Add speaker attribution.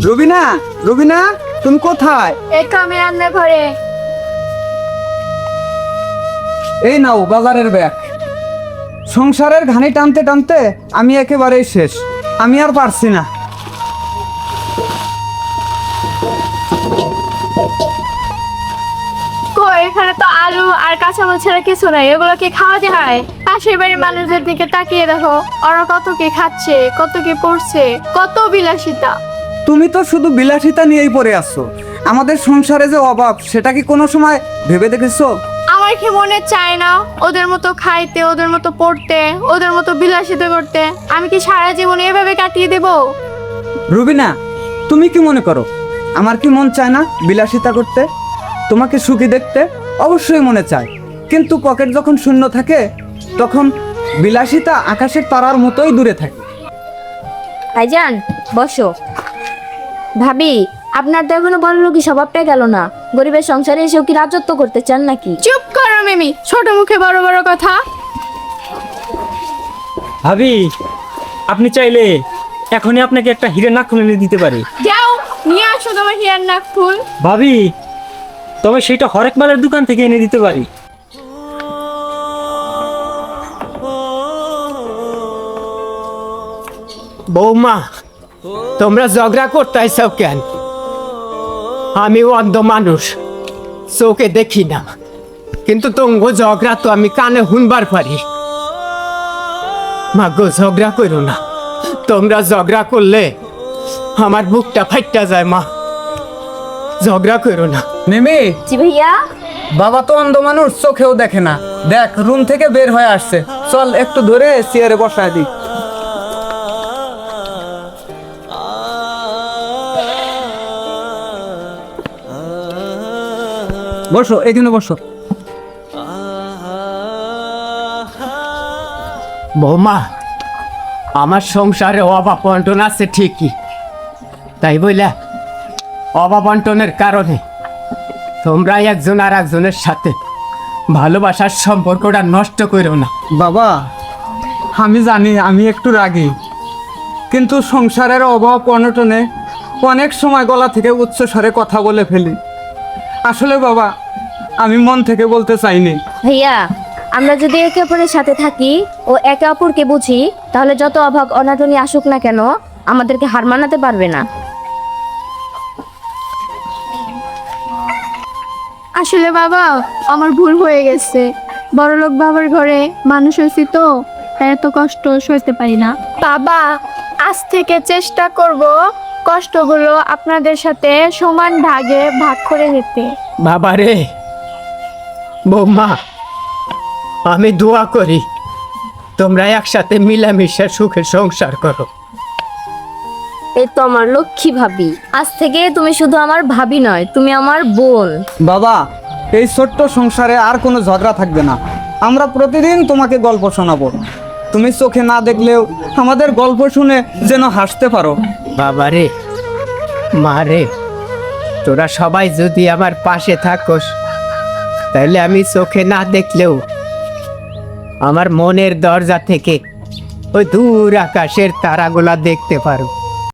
Speaker 1: রুবিনা, রুবিনা, তুমি কোথায়?
Speaker 2: এই তো আমি রান্নাঘরে।
Speaker 1: এই নাও বাজারের ব্যাগ। সংসারের ঘানি টানতে টানতে আমি একেবারেই শেষ। আমি আর পারছি না।
Speaker 2: এখানে তো আলু আর কাঁচামরিচ ছাড়া কিছু নাই, এগুলো কি খাওয়াতে হয়? পাশের বাড়ির মানুষদের দিকে তাকিয়ে দেখো, ওরা কত কি খাচ্ছে, কত কি পড়ছে, কত বিলাসিতা।
Speaker 1: তুমি তো শুধু বিলাসিতা নিয়েই পড়ে আসছো। আমাদের সংসারে যে অভাব সেটা কি কোনো সময় ভেবে দেখেছো?
Speaker 2: আমার কি মনে চায় না ওদের মতো খাইতে, ওদের মতো পড়তে, ওদের মতো বিলাসিতা করতে? আমি কি সারা জীবন এভাবে কাটিয়ে দেব?
Speaker 1: রুবিনা, তুমি কি মনে করো আমার কি মন চায় না বিলাসিতা করতে? তোমাকে সুখী দেখতে অবশ্যই মনে চায়, কিন্তু পকেট যখন শূন্য থাকে তখন বিলাসিতা আকাশের তারার মতোই দূরে থাকে।
Speaker 3: ভাইজান বসো। ভাবি, আপনার তো এখনো বড়লোকি স্বভাবটা গেল না। গরিবের সংসারে এসেও কি রাজত্ব করতে চান নাকি?
Speaker 2: চুপ করো মিমি, ছোট মুখে বড় বড় কথা।
Speaker 4: ভাবি, আপনি চাইলে এখনই আপনাকে একটা হীরের নাক ফুল এনে দিতে পারি।
Speaker 2: যাও নিয়ে আসো তোমার হিয়ার নাক ফুল।
Speaker 4: ভাবি, তবে সেটা হরেক মালের দোকান থেকে এনে দিতে পারি।
Speaker 5: বৌমা, তোমরা ঝগড়া করতেছ কেন? আমি অন্ধ মানুষ, চোখে দেখি না, কিন্তু তোমগো ঝগড়া তো আমি কানে শুনবার পারি। মা গো, ঝগড়া করো না। তোমরা ঝগড়া করলে আমার বুকটা ফাইটা যায়। মা, ঝগড়া করো না।
Speaker 1: মিমি,
Speaker 3: জি ভাইয়া।
Speaker 1: বাবা তো অন্ধ মানুষ, চোখেও দেখে না। দেখ, রুম থেকে বের হয়ে আসছে। চল একটু ধরে চেয়ারে বসায় দিই। বসো, এখানে বসো।
Speaker 5: বৌমা, আমার সংসারে অভাব বন্টন আছে ঠিকই, তাই বইলা অভাব বন্টনের কারণে তোমরা একজন আর একজনের সাথে ভালোবাসার সম্পর্কটা নষ্ট করো না।
Speaker 1: বাবা, আমি জানি আমি একটু রাগী, কিন্তু সংসারের অভাব অনটনে অনেক সময় গলা থেকে উচ্চ স্বরে কথা বলে ফেলি। আসলে বাবা, আমি মন থেকে বলতে চাইনি।
Speaker 3: ভাইয়া, আমরা যদি একে অপরের সাথে থাকি ও একে অপরকে বুঝি, তাহলে যত অভাব অনাটনি আসুক না কেন আমাদেরকে হার মানাতে পারবে না।
Speaker 2: আসলে বাবা, আমার ভুল হয়ে গেছে। বড়লোক বাবার ঘরে মানুষ হয়েছি তো, তাই এত কষ্ট সইতে পারি না। বাবা, আজ থেকে চেষ্টা করব কষ্টগুলো আপনাদের সাথে সমান ভাগে ভাগ করে নিতে।
Speaker 5: বাবা রে, বৌমা, আমি দোয়া করি তোমরা একসাথে মিলামিশা সুখে সংসার করো।
Speaker 3: এই তো আমার লক্ষ্মী ভাবি, আজ থেকে তুমি শুধু আমার ভাবি নয়, তুমি আমার বোন।
Speaker 1: বাবা, এই ছোট্ট সংসারে আর কোনো ঝগড়া থাকবে না। আমরা প্রতিদিন তোমাকে গল্প শোনাবো। তুমি চোখে না দেখলেও আমাদের গল্প শুনে যেন হাসতে পারো।
Speaker 5: বাবা রে, মা রে, তোরা সবাই যদি আমার পাশে থাকোস, তাহলে আমি চোখে না দেখলেও আমার মনের দরজা থেকে ওই দূর আকাশের তারাগুলা দেখতে পারো।